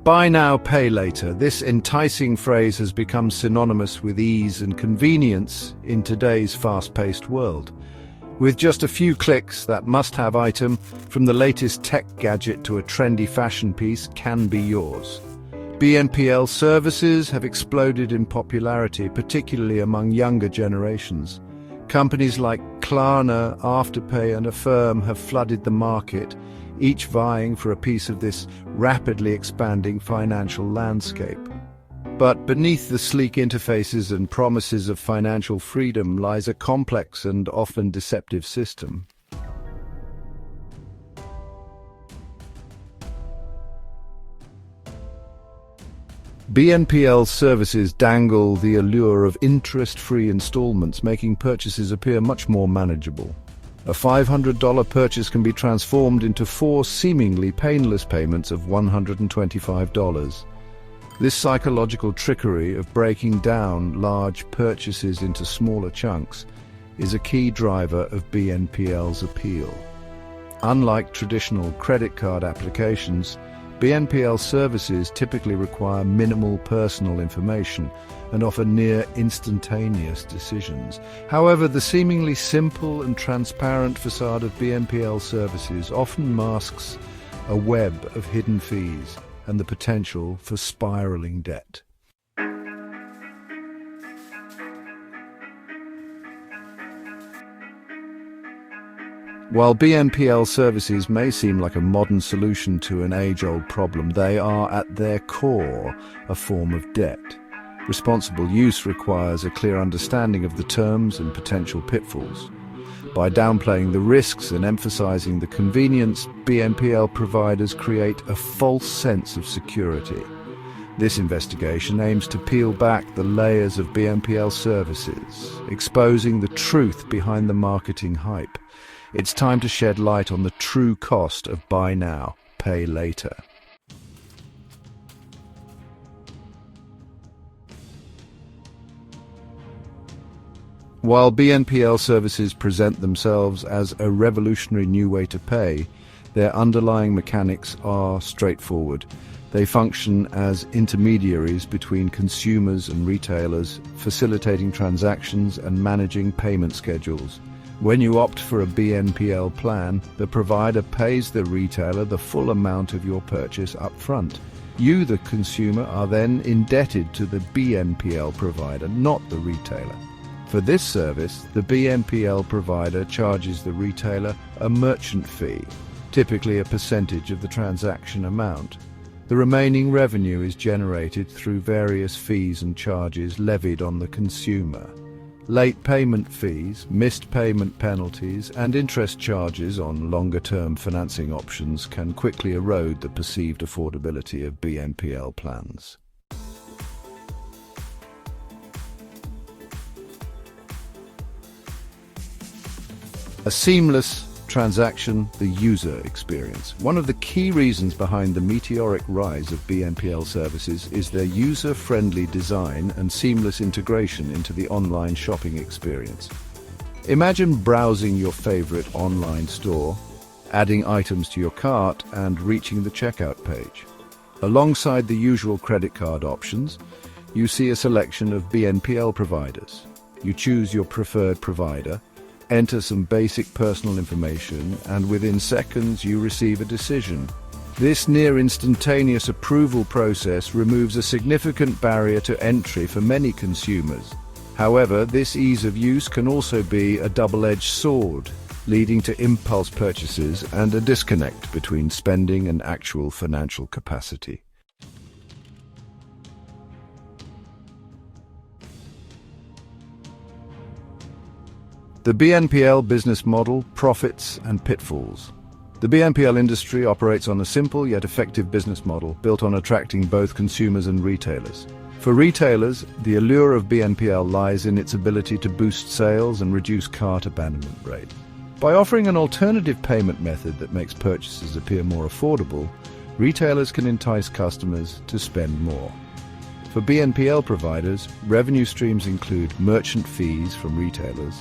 Buy now, pay later. This enticing phrase has become synonymous with ease and convenience in today's fast-paced world. With just a few clicks, that must-have item, from the latest tech gadget to a trendy fashion piece, can be yours. BNPL services have exploded in popularity, particularly among younger generations. Companies like Klarna, Afterpay, and Affirm have flooded the market, each vying for a piece of this rapidly expanding financial landscape. But beneath the sleek interfaces and promises of financial freedom lies a complex and often deceptive system. BNPL services dangle the allure of interest-free installments, making purchases appear much more manageable. A $500 purchase can be transformed into 4 seemingly painless payments of $125. This psychological trickery of breaking down large purchases into smaller chunks is a key driver of BNPL's appeal. Unlike traditional credit card applications, BNPL services typically require minimal personal information and offer near instantaneous decisions. However, the seemingly simple and transparent facade of BNPL services often masks a web of hidden fees and the potential for spiraling debt. While BNPL services may seem like a modern solution to an age-old problem, they are at their core a form of debt. Responsible use requires a clear understanding of the terms and potential pitfalls. By downplaying the risks and emphasizing the convenience, BNPL providers create a false sense of security. This investigation aims to peel back the layers of BNPL services, exposing the truth behind the marketing hype. It's time to shed light on the true cost of buy now, pay later. While BNPL services present themselves as a revolutionary new way to pay, their underlying mechanics are straightforward. They function as intermediaries between consumers and retailers, facilitating transactions and managing payment schedules. When you opt for a BNPL plan, the provider pays the retailer the full amount of your purchase up front. You, the consumer, are then indebted to the BNPL provider, not the retailer. For this service, the BNPL provider charges the retailer a merchant fee, typically a percentage of the transaction amount. The remaining revenue is generated through various fees and charges levied on the consumer. Late payment fees, missed payment penalties, and interest charges on longer-term financing options can quickly erode the perceived affordability of BNPL plans. A seamless transaction, the user experience. One of the key reasons behind the meteoric rise of BNPL services is their user-friendly design and seamless integration into the online shopping experience. Imagine browsing your favorite online store, adding items to your cart, and reaching the checkout page. Alongside the usual credit card options, you see a selection of BNPL providers. You choose your preferred provider, enter some basic personal information, and within seconds you receive a decision. This near instantaneous approval process removes a significant barrier to entry for many consumers. However, this ease of use can also be a double-edged sword, leading to impulse purchases and a disconnect between spending and actual financial capacity. The BNPL business model, profits and pitfalls. The BNPL industry operates on a simple yet effective business model built on attracting both consumers and retailers. For retailers, the allure of BNPL lies in its ability to boost sales and reduce cart abandonment rates. By offering an alternative payment method that makes purchases appear more affordable, retailers can entice customers to spend more. For BNPL providers, revenue streams include merchant fees from retailers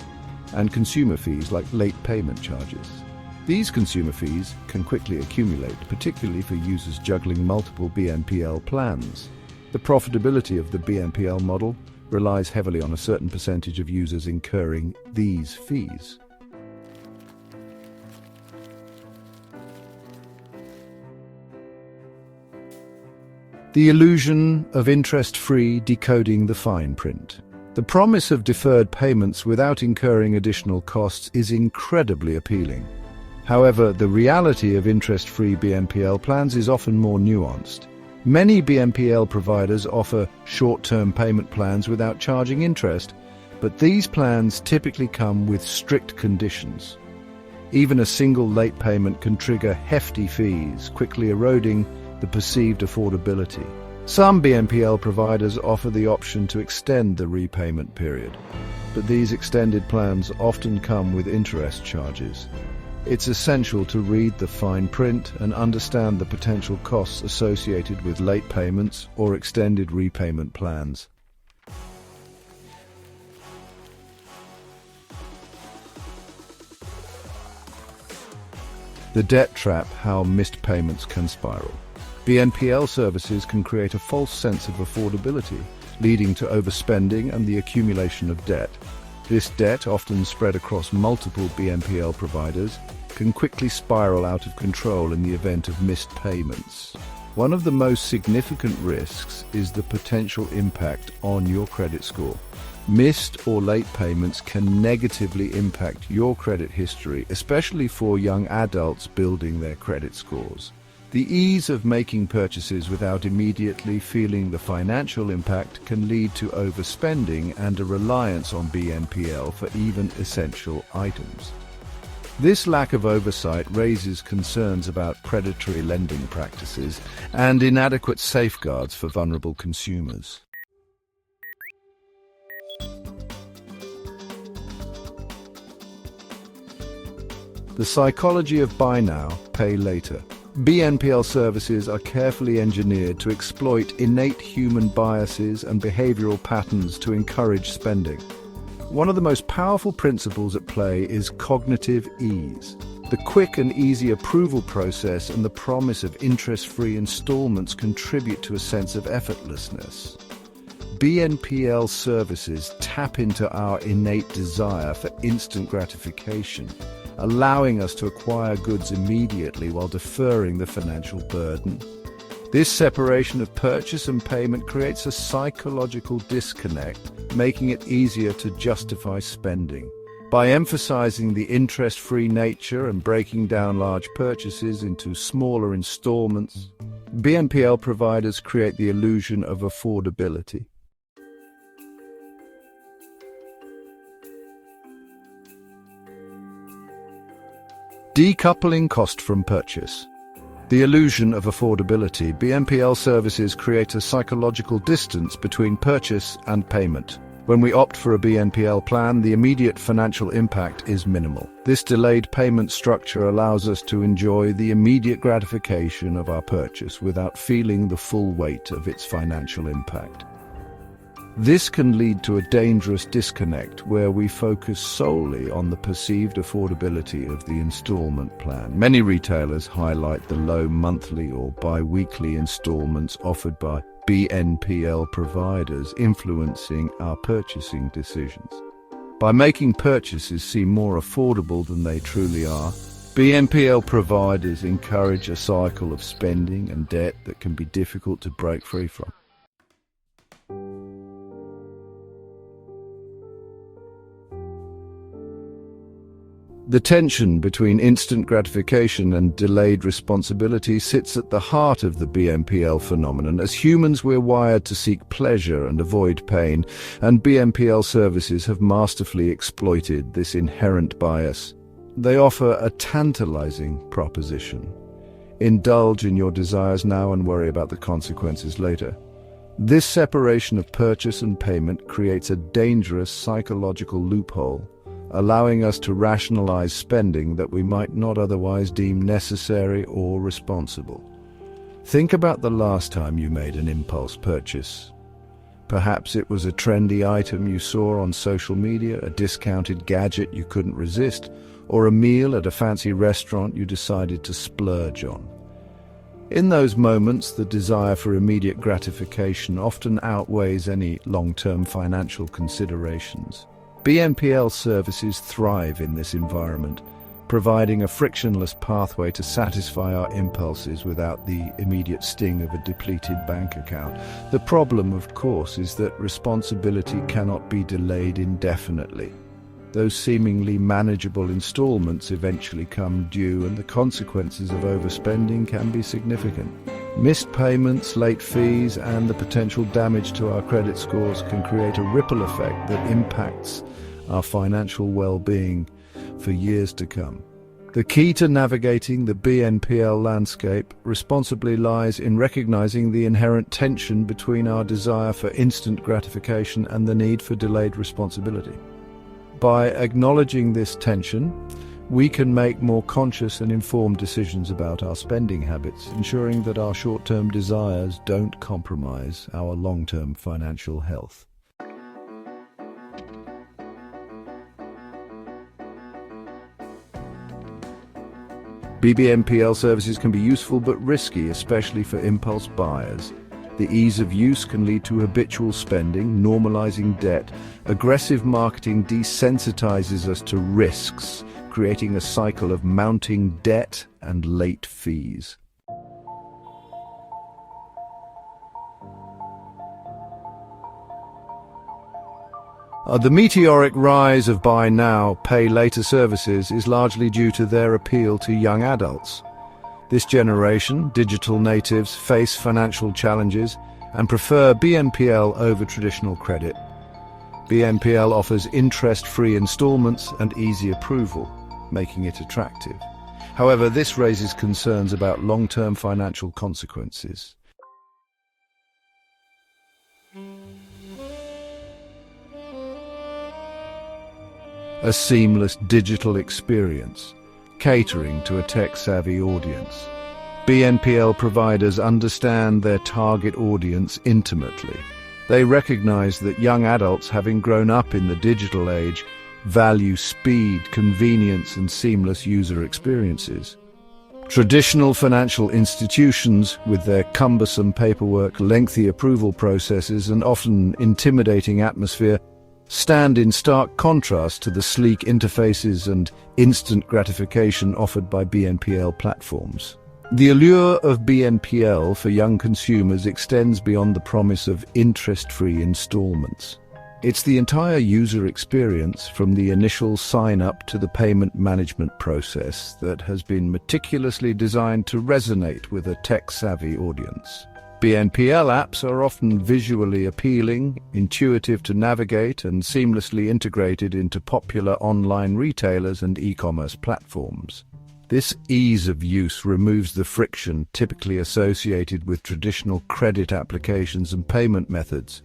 and consumer fees like late payment charges. These consumer fees can quickly accumulate, particularly for users juggling multiple BNPL plans. The profitability of the BNPL model relies heavily on a certain percentage of users incurring these fees. The illusion of interest-free decoding the fine print. The promise of deferred payments without incurring additional costs is incredibly appealing. However, the reality of interest-free BNPL plans is often more nuanced. Many BNPL providers offer short-term payment plans without charging interest, but these plans typically come with strict conditions. Even a single late payment can trigger hefty fees, quickly eroding the perceived affordability. Some BNPL providers offer the option to extend the repayment period, but these extended plans often come with interest charges. It's essential to read the fine print and understand the potential costs associated with late payments or extended repayment plans. The debt trap: how missed payments can spiral. BNPL services can create a false sense of affordability, leading to overspending and the accumulation of debt. This debt, often spread across multiple BNPL providers, can quickly spiral out of control in the event of missed payments. One of the most significant risks is the potential impact on your credit score. Missed or late payments can negatively impact your credit history, especially for young adults building their credit scores. The ease of making purchases without immediately feeling the financial impact can lead to overspending and a reliance on BNPL for even essential items. This lack of oversight raises concerns about predatory lending practices and inadequate safeguards for vulnerable consumers. The psychology of buy now, pay later. BNPL services are carefully engineered to exploit innate human biases and behavioral patterns to encourage spending. One of the most powerful principles at play is cognitive ease. The quick and easy approval process and the promise of interest-free installments contribute to a sense of effortlessness. BNPL services tap into our innate desire for instant gratification, allowing us to acquire goods immediately while deferring the financial burden. This separation of purchase and payment creates a psychological disconnect, making it easier to justify spending. By emphasizing the interest-free nature and breaking down large purchases into smaller installments, BNPL providers create the illusion of affordability. Decoupling cost from purchase. The illusion of affordability. BNPL services create a psychological distance between purchase and payment. When we opt for a BNPL plan, the immediate financial impact is minimal. This delayed payment structure allows us to enjoy the immediate gratification of our purchase without feeling the full weight of its financial impact. This can lead to a dangerous disconnect where we focus solely on the perceived affordability of the installment plan. Many retailers highlight the low monthly or bi-weekly installments offered by BNPL providers, influencing our purchasing decisions. By making purchases seem more affordable than they truly are, BNPL providers encourage a cycle of spending and debt that can be difficult to break free from. The tension between instant gratification and delayed responsibility sits at the heart of the BNPL phenomenon. As humans, we're wired to seek pleasure and avoid pain, and BNPL services have masterfully exploited this inherent bias. They offer a tantalizing proposition: indulge in your desires now and worry about the consequences later. This separation of purchase and payment creates a dangerous psychological loophole, allowing us to rationalize spending that we might not otherwise deem necessary or responsible. Think about the last time you made an impulse purchase. Perhaps it was a trendy item you saw on social media, a discounted gadget you couldn't resist, or a meal at a fancy restaurant you decided to splurge on. In those moments, the desire for immediate gratification often outweighs any long-term financial considerations. BNPL services thrive in this environment, providing a frictionless pathway to satisfy our impulses without the immediate sting of a depleted bank account. The problem, of course, is that responsibility cannot be delayed indefinitely. Those seemingly manageable installments eventually come due, and the consequences of overspending can be significant. Missed payments, late fees, and the potential damage to our credit scores can create a ripple effect that impacts our financial well-being for years to come. The key to navigating the BNPL landscape responsibly lies in recognizing the inherent tension between our desire for instant gratification and the need for delayed responsibility. By acknowledging this tension, we can make more conscious and informed decisions about our spending habits, ensuring that our short-term desires don't compromise our long-term financial health. BNPL services can be useful but risky, especially for impulse buyers. The ease of use can lead to habitual spending, normalizing debt. Aggressive marketing desensitizes us to risks, creating a cycle of mounting debt and late fees. The meteoric rise of buy now, pay later services is largely due to their appeal to young adults. This generation, digital natives, face financial challenges and prefer BNPL over traditional credit. BNPL offers interest-free installments and easy approval, making it attractive. However, this raises concerns about long-term financial consequences. A seamless digital experience, catering to a tech-savvy audience. BNPL providers understand their target audience intimately. They recognize that young adults, having grown up in the digital age, value speed, convenience, and seamless user experiences. Traditional financial institutions, with their cumbersome paperwork, lengthy approval processes, and often intimidating atmosphere, stand in stark contrast to the sleek interfaces and instant gratification offered by BNPL platforms. The allure of BNPL for young consumers extends beyond the promise of interest-free installments. It's the entire user experience, from the initial sign-up to the payment management process, that has been meticulously designed to resonate with a tech-savvy audience. BNPL apps are often visually appealing, intuitive to navigate, and seamlessly integrated into popular online retailers and e-commerce platforms. This ease of use removes the friction typically associated with traditional credit applications and payment methods,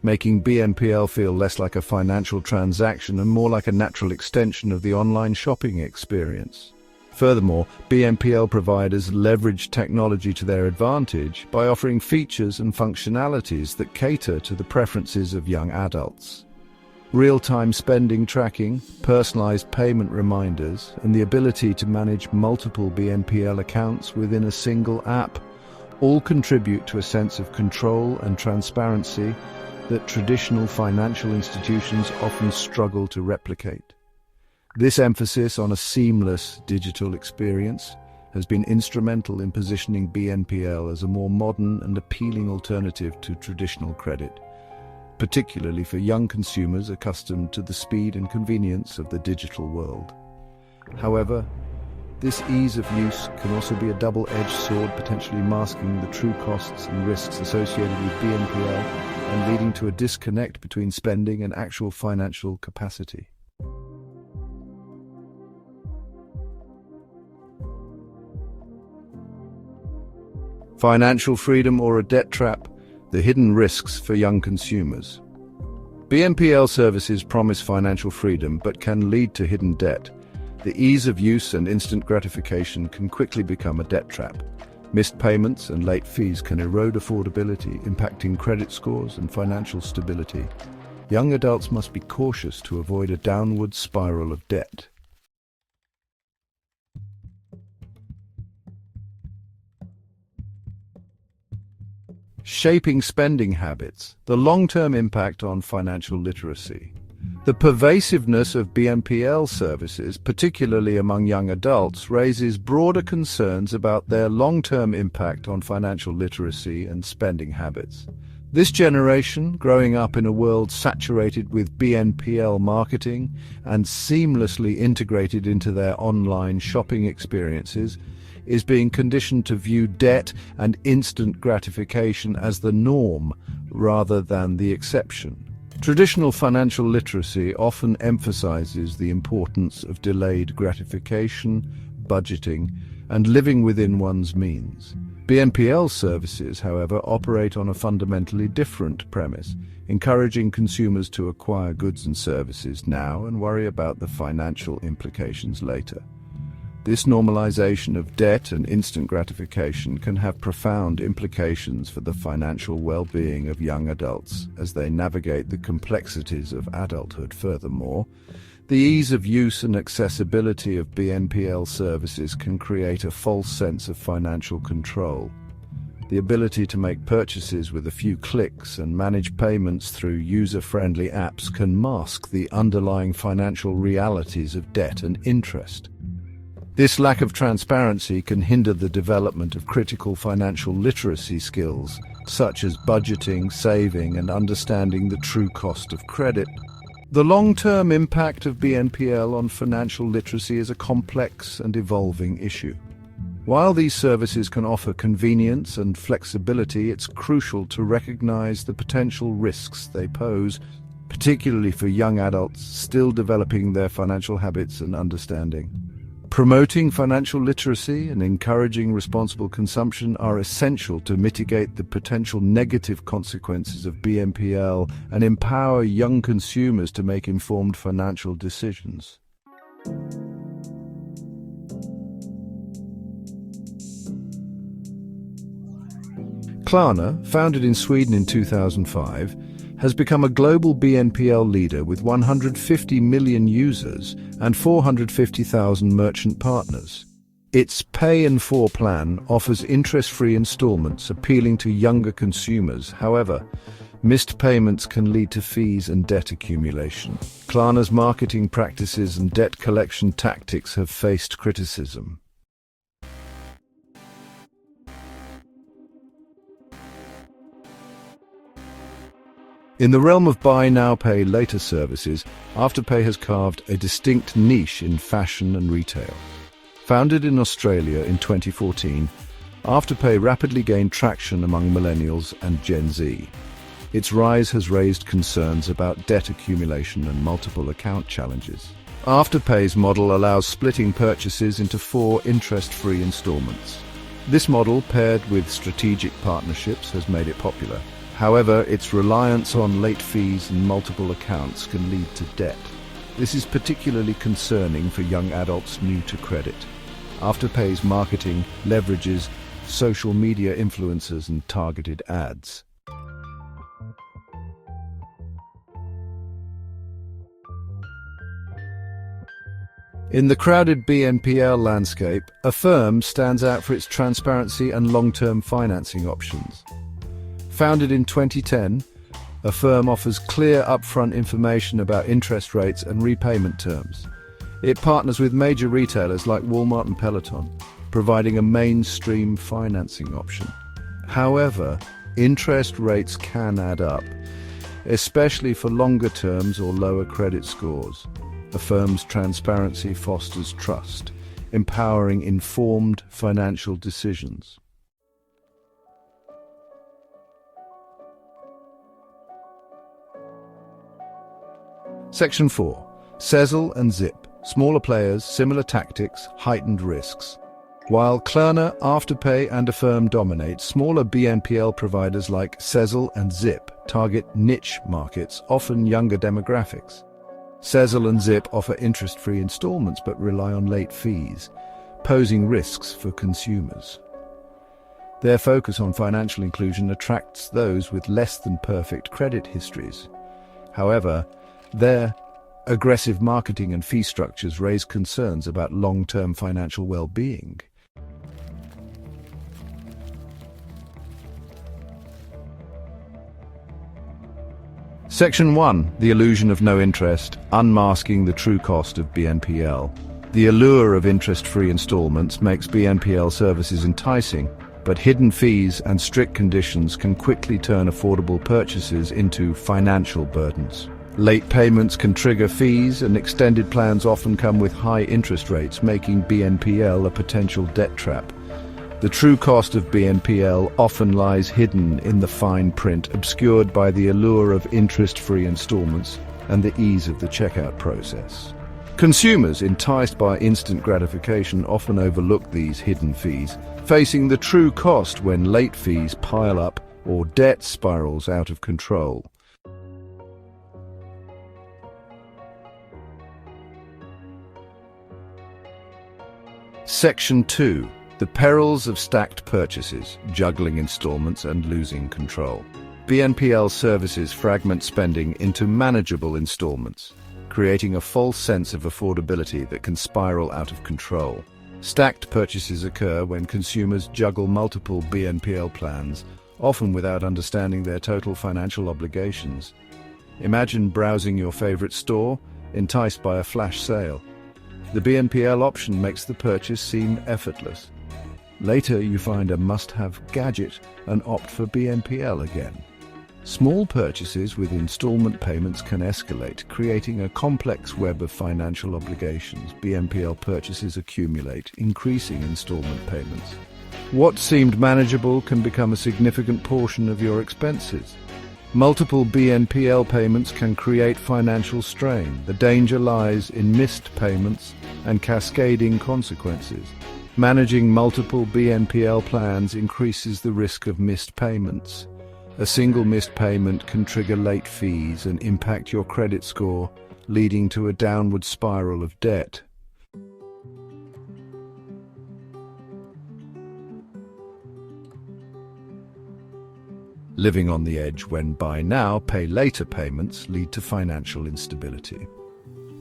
making BNPL feel less like a financial transaction and more like a natural extension of the online shopping experience. Furthermore, BNPL providers leverage technology to their advantage by offering features and functionalities that cater to the preferences of young adults. Real-time spending tracking, personalized payment reminders, and the ability to manage multiple BNPL accounts within a single app all contribute to a sense of control and transparency that traditional financial institutions often struggle to replicate. This emphasis on a seamless digital experience has been instrumental in positioning BNPL as a more modern and appealing alternative to traditional credit, particularly for young consumers accustomed to the speed and convenience of the digital world. However, this ease of use can also be a double-edged sword, potentially masking the true costs and risks associated with BNPL and leading to a disconnect between spending and actual financial capacity. Financial freedom or a debt trap? The hidden risks for young consumers. BNPL services promise financial freedom but can lead to hidden debt. The ease of use and instant gratification can quickly become a debt trap. Missed payments and late fees can erode affordability, impacting credit scores and financial stability. Young adults must be cautious to avoid a downward spiral of debt. Shaping spending habits, the long-term impact on financial literacy. The pervasiveness of BNPL services, particularly among young adults, raises broader concerns about their long-term impact on financial literacy and spending habits. This generation, growing up in a world saturated with BNPL marketing and seamlessly integrated into their online shopping experiences, is being conditioned to view debt and instant gratification as the norm rather than the exception. Traditional financial literacy often emphasizes the importance of delayed gratification, budgeting, and living within one's means. BNPL services, however, operate on a fundamentally different premise, encouraging consumers to acquire goods and services now and worry about the financial implications later. This normalization of debt and instant gratification can have profound implications for the financial well-being of young adults as they navigate the complexities of adulthood. Furthermore, the ease of use and accessibility of BNPL services can create a false sense of financial control. The ability to make purchases with a few clicks and manage payments through user-friendly apps can mask the underlying financial realities of debt and interest. This lack of transparency can hinder the development of critical financial literacy skills, such as budgeting, saving, and understanding the true cost of credit. The long-term impact of BNPL on financial literacy is a complex and evolving issue. While these services can offer convenience and flexibility, it's crucial to recognize the potential risks they pose, particularly for young adults still developing their financial habits and understanding. Promoting financial literacy and encouraging responsible consumption are essential to mitigate the potential negative consequences of BNPL and empower young consumers to make informed financial decisions. Klarna, founded in Sweden in 2005, has become a global BNPL leader with 150 million users and 450,000 merchant partners. Its Pay in 4 plan offers interest-free installments appealing to younger consumers. However, missed payments can lead to fees and debt accumulation. Klarna's marketing practices and debt collection tactics have faced criticism. In the realm of buy now, pay later services, Afterpay has carved a distinct niche in fashion and retail. Founded in Australia in 2014, Afterpay rapidly gained traction among millennials and Gen Z. Its rise has raised concerns about debt accumulation and multiple account challenges. Afterpay's model allows splitting purchases into 4 interest-free installments. This model, paired with strategic partnerships, has made it popular. However, its reliance on late fees and multiple accounts can lead to debt. This is particularly concerning for young adults new to credit. Afterpay's marketing leverages social media influencers and targeted ads. In the crowded BNPL landscape, Affirm stands out for its transparency and long-term financing options. Founded in 2010, Affirm offers clear upfront information about interest rates and repayment terms. It partners with major retailers like Walmart and Peloton, providing a mainstream financing option. However, interest rates can add up, especially for longer terms or lower credit scores. Affirm's transparency fosters trust, empowering informed financial decisions. Section 4. Sezzle and Zip. Smaller players, similar tactics, heightened risks. While Klarna, Afterpay and Affirm dominate, smaller BNPL providers like Sezzle and Zip target niche markets, often younger demographics. Sezzle and Zip offer interest-free installments but rely on late fees, posing risks for consumers. Their focus on financial inclusion attracts those with less than perfect credit histories. However, their aggressive marketing and fee structures raise concerns about long-term financial well-being. Section 1. The illusion of no interest, unmasking the true cost of BNPL. The allure of interest-free installments makes BNPL services enticing, but hidden fees and strict conditions can quickly turn affordable purchases into financial burdens. Late payments can trigger fees, and extended plans often come with high interest rates, making BNPL a potential debt trap. The true cost of BNPL often lies hidden in the fine print, obscured by the allure of interest-free installments and the ease of the checkout process. Consumers, enticed by instant gratification, often overlook these hidden fees, facing the true cost when late fees pile up or debt spirals out of control. Section 2. The perils of stacked purchases, juggling installments and losing control. BNPL services fragment spending into manageable installments, creating a false sense of affordability that can spiral out of control. Stacked purchases occur when consumers juggle multiple BNPL plans, often without understanding their total financial obligations. Imagine browsing your favorite store, enticed by a flash sale. The BNPL option makes the purchase seem effortless. Later, you find a must-have gadget and opt for BNPL again. Small purchases with installment payments can escalate, creating a complex web of financial obligations. BNPL purchases accumulate, increasing installment payments. What seemed manageable can become a significant portion of your expenses. Multiple BNPL payments can create financial strain. The danger lies in missed payments and cascading consequences. Managing multiple BNPL plans increases the risk of missed payments. A single missed payment can trigger late fees and impact your credit score, leading to a downward spiral of debt. Living on the edge when buy now, pay later payments lead to financial instability.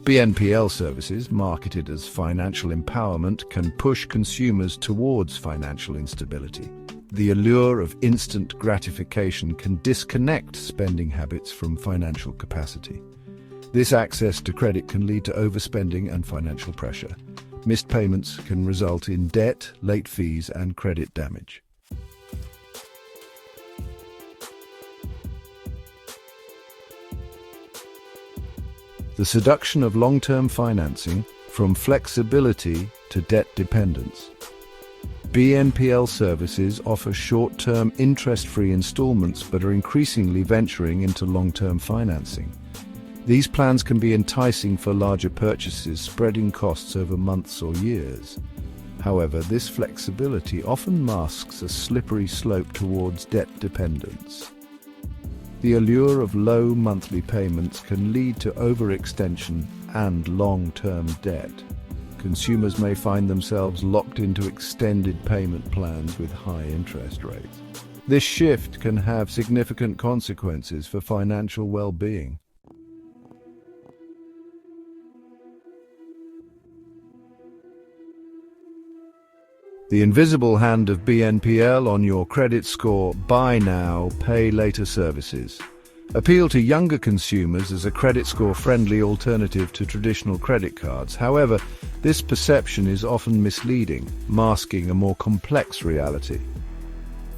BNPL services, marketed as financial empowerment, can push consumers towards financial instability. The allure of instant gratification can disconnect spending habits from financial capacity. This access to credit can lead to overspending and financial pressure. Missed payments can result in debt, late fees, and credit damage. The seduction of long-term financing, from flexibility to debt dependence. BNPL services offer short-term interest-free installments but are increasingly venturing into long-term financing. These plans can be enticing for larger purchases, spreading costs over months or years. However, this flexibility often masks a slippery slope towards debt dependence. The allure of low monthly payments can lead to overextension and long-term debt. Consumers may find themselves locked into extended payment plans with high interest rates. This shift can have significant consequences for financial well-being. The invisible hand of BNPL on your credit score. Buy now, pay later services appeal to younger consumers as a credit score-friendly alternative to traditional credit cards. However, this perception is often misleading, masking a more complex reality.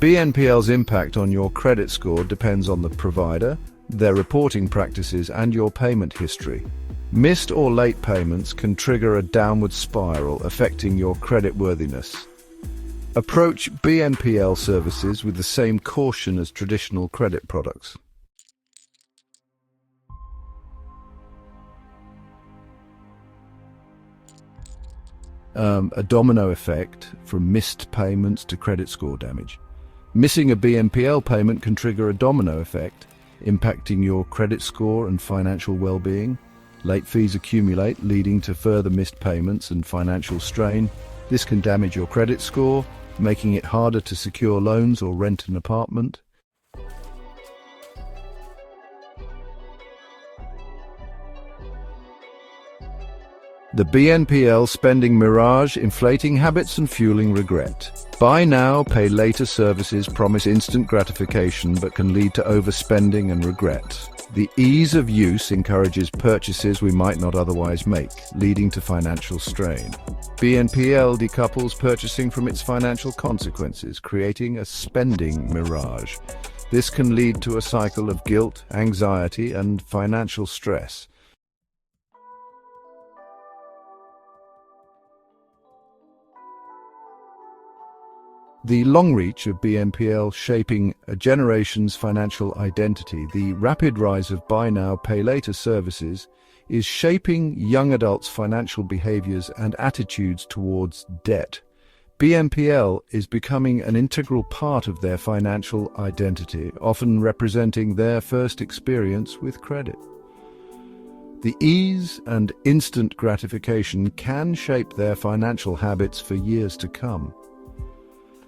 BNPL's impact on your credit score depends on the provider, their reporting practices, and your payment history. Missed or late payments can trigger a downward spiral, affecting your creditworthiness. Approach BNPL services with the same caution as traditional credit products. A domino effect from missed payments to credit score damage. Missing a BNPL payment can trigger a domino effect, impacting your credit score and financial well-being. Late fees accumulate, leading to further missed payments and financial strain. This can damage your credit score, making it harder to secure loans or rent an apartment. The BNPL spending mirage, inflating habits and fueling regret. Buy now, pay later services promise instant gratification but can lead to overspending and regret. The ease of use encourages purchases we might not otherwise make, leading to financial strain. BNPL decouples purchasing from its financial consequences, creating a spending mirage. This can lead to a cycle of guilt, anxiety, and financial stress. The long reach of BNPL shaping a generation's financial identity, the rapid rise of buy now, pay later services, is shaping young adults' financial behaviors and attitudes towards debt. BNPL is becoming an integral part of their financial identity, often representing their first experience with credit. The ease and instant gratification can shape their financial habits for years to come.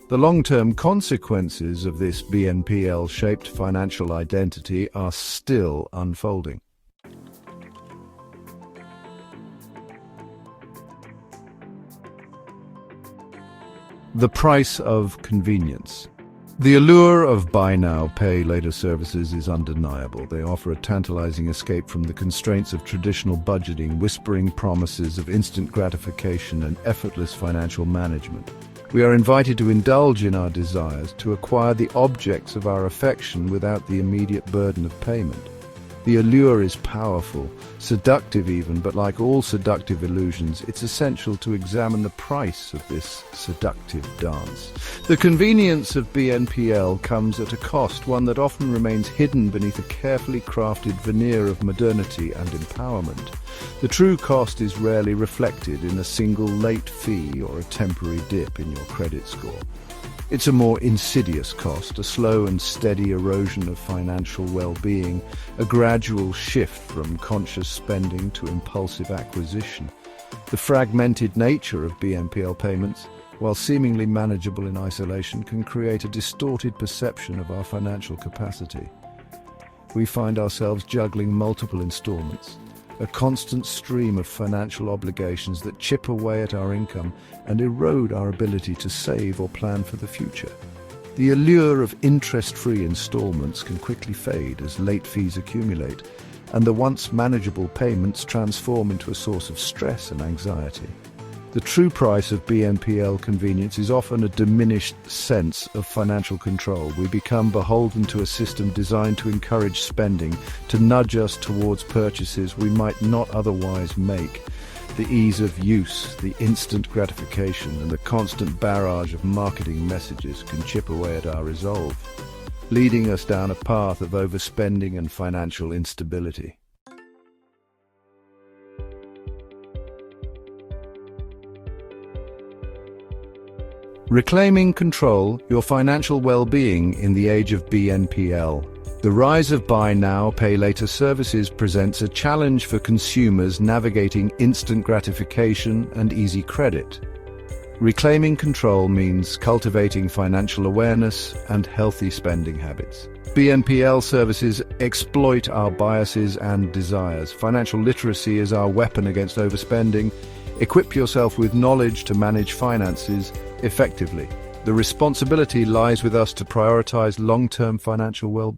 The long-term consequences of this BNPL-shaped financial identity are still unfolding. The price of convenience. The allure of buy now, pay later services is undeniable. They offer a tantalizing escape from the constraints of traditional budgeting, whispering promises of instant gratification and effortless financial management. We are invited to indulge in our desires, to acquire the objects of our affection without the immediate burden of payment. The allure is powerful, seductive even, but like all seductive illusions, it's essential to examine the price of this seductive dance. The convenience of BNPL comes at a cost, one that often remains hidden beneath a carefully crafted veneer of modernity and empowerment. The true cost is rarely reflected in a single late fee or a temporary dip in your credit score. It's a more insidious cost, a slow and steady erosion of financial well-being, a gradual shift from conscious spending to impulsive acquisition. The fragmented nature of BNPL payments, while seemingly manageable in isolation, can create a distorted perception of our financial capacity. We find ourselves juggling multiple installments, a constant stream of financial obligations that chip away at our income and erode our ability to save or plan for the future. The allure of interest-free installments can quickly fade as late fees accumulate, and the once manageable payments transform into a source of stress and anxiety. The true price of BNPL convenience is often a diminished sense of financial control. We become beholden to a system designed to encourage spending, to nudge us towards purchases we might not otherwise make. The ease of use, the instant gratification, and the constant barrage of marketing messages can chip away at our resolve, leading us down a path of overspending and financial instability. Reclaiming control, your financial well-being in the age of BNPL. The rise of buy now, pay later services presents a challenge for consumers navigating instant gratification and easy credit. Reclaiming control means cultivating financial awareness and healthy spending habits. BNPL services exploit our biases and desires. Financial literacy is our weapon against overspending. Equip yourself with knowledge to manage finances effectively. The responsibility lies with us to prioritize long-term financial well-being.